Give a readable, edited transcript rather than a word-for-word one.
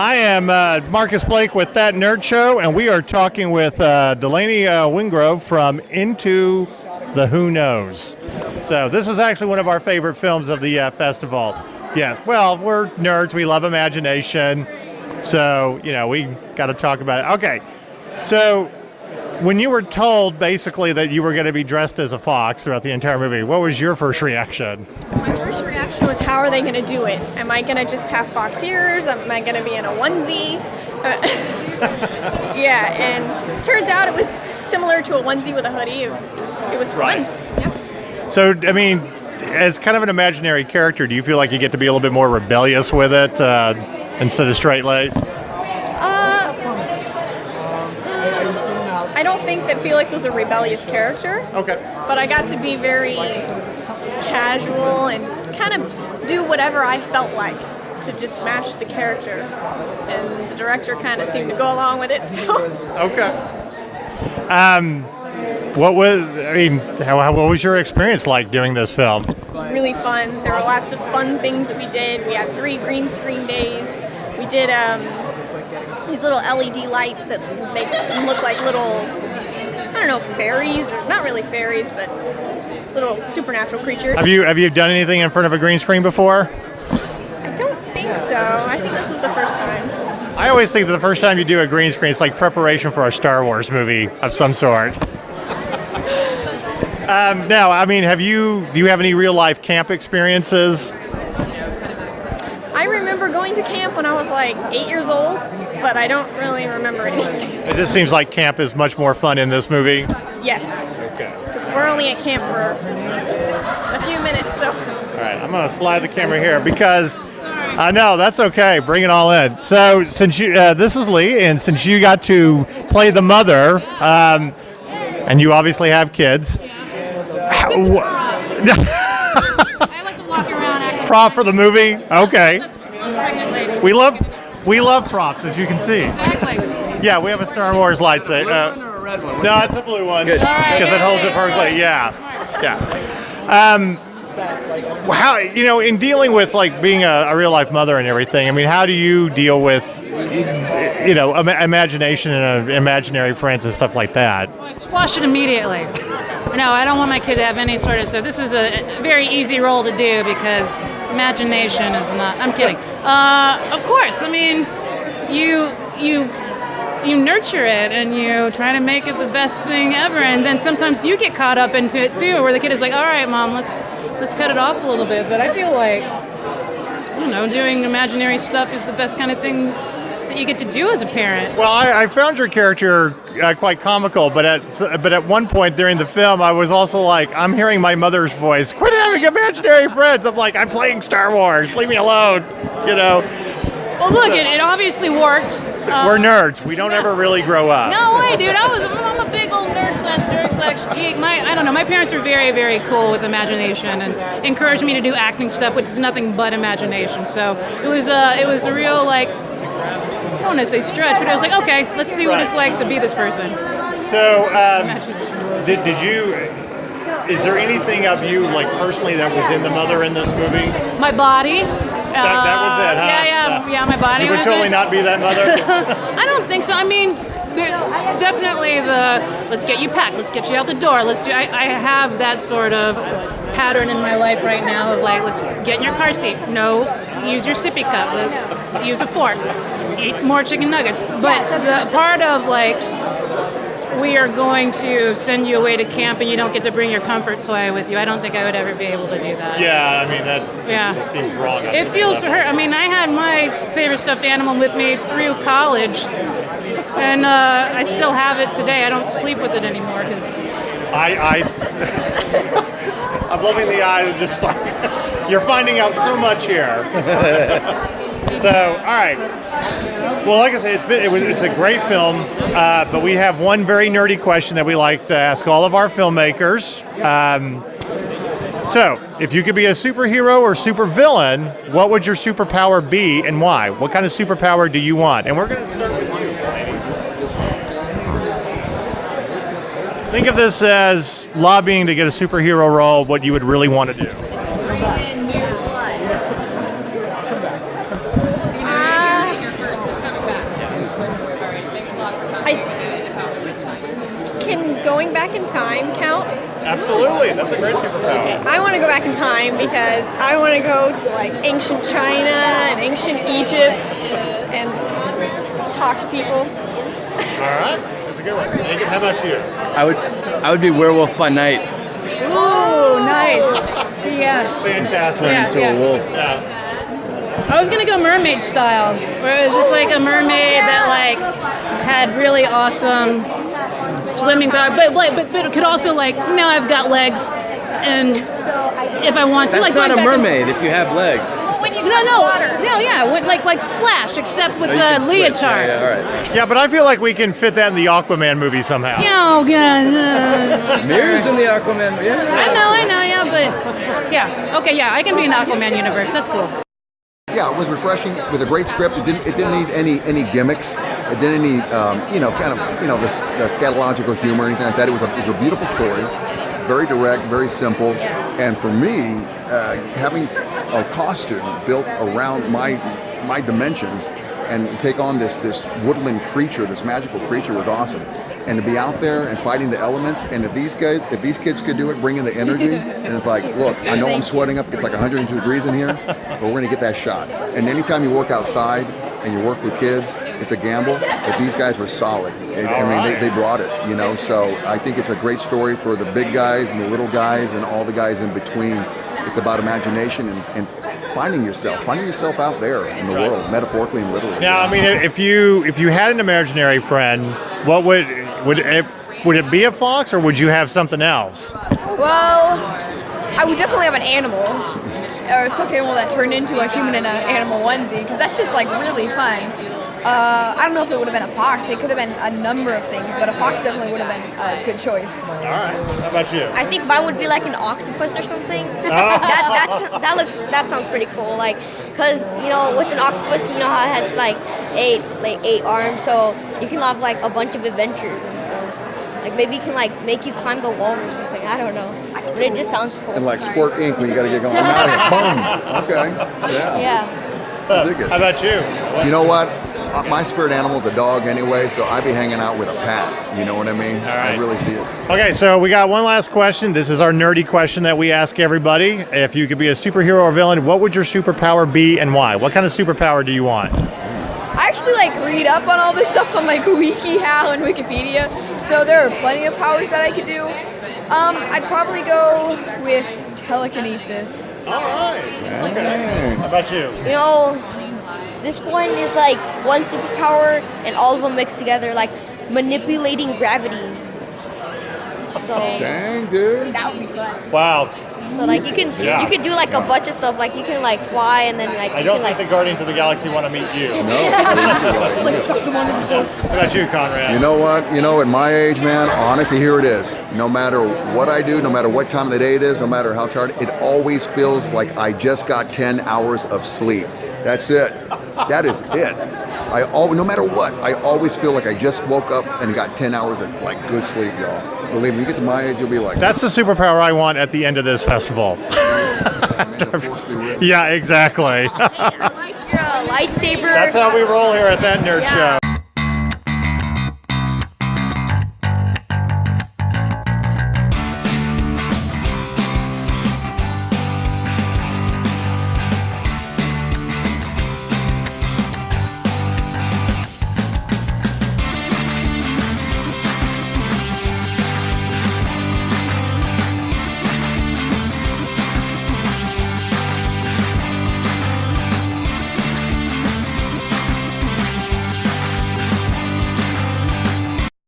I am Marcus Blake with That Nerd Show, and we are talking with Delaney Wingrove from Into the Who Knows. So this was actually one of our favorite films of the festival. Yes, well, we're nerds. We love imagination. So, you know, we got to talk about it. Okay, so when you were told basically that you were going to be dressed as a fox throughout the entire movie, what was your first reaction? My first reaction was, how are they going to do it? Am I going to just have fox ears? Am I going to be in a onesie? Yeah, and turns out it was similar to a onesie with a hoodie. It was fun. Right. Yeah. So, I mean, as kind of an imaginary character, do you feel like you get to be a little bit more rebellious with it instead of straight-laced? I don't think that Felix was a rebellious character. Okay. But I got to be very casual and kind of do whatever I felt like to just match the character. And the director kind of seemed to go along with it, so. Okay. What was your experience like doing this film? It was really fun. There were lots of fun things that we did. We had 3 green screen days. We did these little LED lights that make them look like little, I don't know, fairies, or not really fairies, but little supernatural creatures. Have you done anything in front of a green screen before? I don't think so. I think this was the first time. I always think that the first time you do a green screen, it's like preparation for a Star Wars movie of some sort. Now, I mean, do you have any real life camp experiences? I remember going to camp when I was like 8 years old, but I don't really remember anything. It just seems like camp is much more fun in this movie. Yes. Okay. Because we're only at camp for a few minutes, so. All right, I'm going to slide the camera here because no, that's okay. Bring it all in. So since you, this is Lee, and since you got to play the mother, and you obviously have kids. I like to walk around acting. Prop for the movie? Okay. Pregnant lady. We love props, as you can see. Exactly. Yeah, we have a Star Wars lightsaber. Blue one or a red one? No, it's a blue one. Good. Because it holds it perfectly. Yeah. Yeah. How, you know, in dealing with like being a real life mother and everything, I mean, how do you deal with, you know, imagination and imaginary friends and stuff like that? Well, I squashed it immediately. No, I don't want my kid to have any sort of. So this was a very easy role to do because imagination is not. I'm kidding. Of course, I mean, you nurture it and you try to make it the best thing ever, and then sometimes you get caught up into it too, where the kid is like, "All right, mom, let's cut it off a little bit." But I feel like, I don't know, doing imaginary stuff is the best kind of thing that you get to do as a parent. Well, I found your character quite comical, but at one point during the film, I was also like, I'm hearing my mother's voice. Quit having imaginary friends. I'm like, I'm playing Star Wars. Leave me alone. You know. Well, look, it obviously worked. We're nerds. We don't ever really grow up. No way, dude. I'm a big old nerd slash geek. I don't know. My parents are very, very cool with imagination and encouraged me to do acting stuff, which is nothing but imagination. So it was a real, like, I don't want to say stretch, but I was like, okay, let's see what it's like to be this person. So, did you? Is there anything of you, like personally, that was in the mother in this movie? My body. That was it, huh? Yeah, my body. You would was totally it. not be that mother? I don't think so. I mean, definitely let's get you packed, let's get you out the door, I have that sort of pattern in my life right now of like, let's get in your car seat. No, use your sippy cup, use a fork, eat more chicken nuggets. But the part of like, we are going to send you away to camp and you don't get to bring your comfort toy with you. I don't think I would ever be able to do that. Yeah, I mean, that just seems wrong. It feels for her. I mean, I had my favorite stuffed animal with me through college, and I still have it today. I don't sleep with it anymore. I'm loving the eyes of just like, you're finding out so much here. So, all right. Well, like I said, it's a great film, but we have one very nerdy question that we like to ask all of our filmmakers. So, if you could be a superhero or supervillain, what would your superpower be and why? What kind of superpower do you want? And we're going to start with you, lady. Think of this as lobbying to get a superhero role, what you would really want to do. can going back in time count? Absolutely, that's a great superpower. I want to go back in time because I want to go to like ancient China and ancient Egypt and talk to people. All right, that's a good one. Megan, how about you? I would be werewolf by night. Ooh, nice. See, yeah. Fantastic. Yeah. Into a wolf. Yeah. I was gonna go mermaid style, where it was just like a mermaid that like had really awesome swimming power, but it could also like now I've got legs, and if I want to, That's like not going a back in- mermaid if you have legs. When you No, touch no, water. no, yeah, with, like Splash, except with Oh, you the can switch. leotard. Yeah, all right. Yeah, but I feel like we can fit that in the Aquaman movie somehow. Oh god. Mirrors in the Aquaman. Yeah. I know, yeah, but yeah, okay, yeah, I can be in Aquaman universe. That's cool. Yeah, it was refreshing with a great script. It didn't need any gimmicks. It didn't need the scatological humor or anything like that. It was a beautiful story, very direct, very simple. And for me, having a costume built around my dimensions and take on this woodland creature, this magical creature, was awesome. And to be out there and fighting the elements, and if these kids could do it, bringing the energy, and it's like, look, I know I'm sweating up, it's like 102 degrees in here, but we're gonna get that shot. And anytime you work outside and you work with kids, it's a gamble, but these guys were solid. They brought it, so I think it's a great story for the big guys and the little guys and all the guys in between. It's about imagination and finding yourself out there in the world, metaphorically and literally. Now, I mean, if you had an imaginary friend, what would it be a fox, or would you have something else? Well, I would definitely have an animal, or a stuffed animal that turned into a human in an animal onesie, because that's just like really fun. I don't know if it would have been a fox. It could have been a number of things, but a fox definitely would have been a good choice. All right. How about you? I think mine would be like an octopus or something. Oh. That sounds pretty cool. Like, cause with an octopus, how it has like eight arms, so you can have like a bunch of adventures and stuff. Like maybe you can like make you climb the wall or something. I don't know. But it just sounds cool. And like squirt ink when you gotta get going. I'm out of here. Boom. Okay. Yeah. Yeah. I dig it. How about you? You know what? My spirit animal is a dog anyway, so I'd be hanging out with a pat. You know what I mean? right. I really see it. Okay, so we got one last question. This is our nerdy question that we ask everybody. If you could be a superhero or villain, what would your superpower be and why? What kind of superpower do you want? I actually read up on all this stuff on WikiHow and Wikipedia, so there are plenty of powers that I could do. I'd probably go with telekinesis. All right. Okay. How about you? This one is like one superpower and all of them mixed together, like manipulating gravity. So, Dang, dude. That would be fun. Wow. so like you can do like a bunch of stuff, like you can like fly and then like I you don't can think like the Guardians of the Galaxy want to meet you. No. Suck them under the door. How about you, Conrad? You know what? At my age, man, honestly, here it is. No matter what I do, no matter what time of the day it is, no matter how tired, it always feels like I just got 10 hours of sleep. That's it. That is it. No matter what, I always feel like I just woke up and got 10 hours of good sleep, y'all. Believe me, you get to my age, you'll be like, That's the superpower I want at the end of this festival. Yeah, exactly. I like your lightsaber. That's how we roll here at That Nerd Show.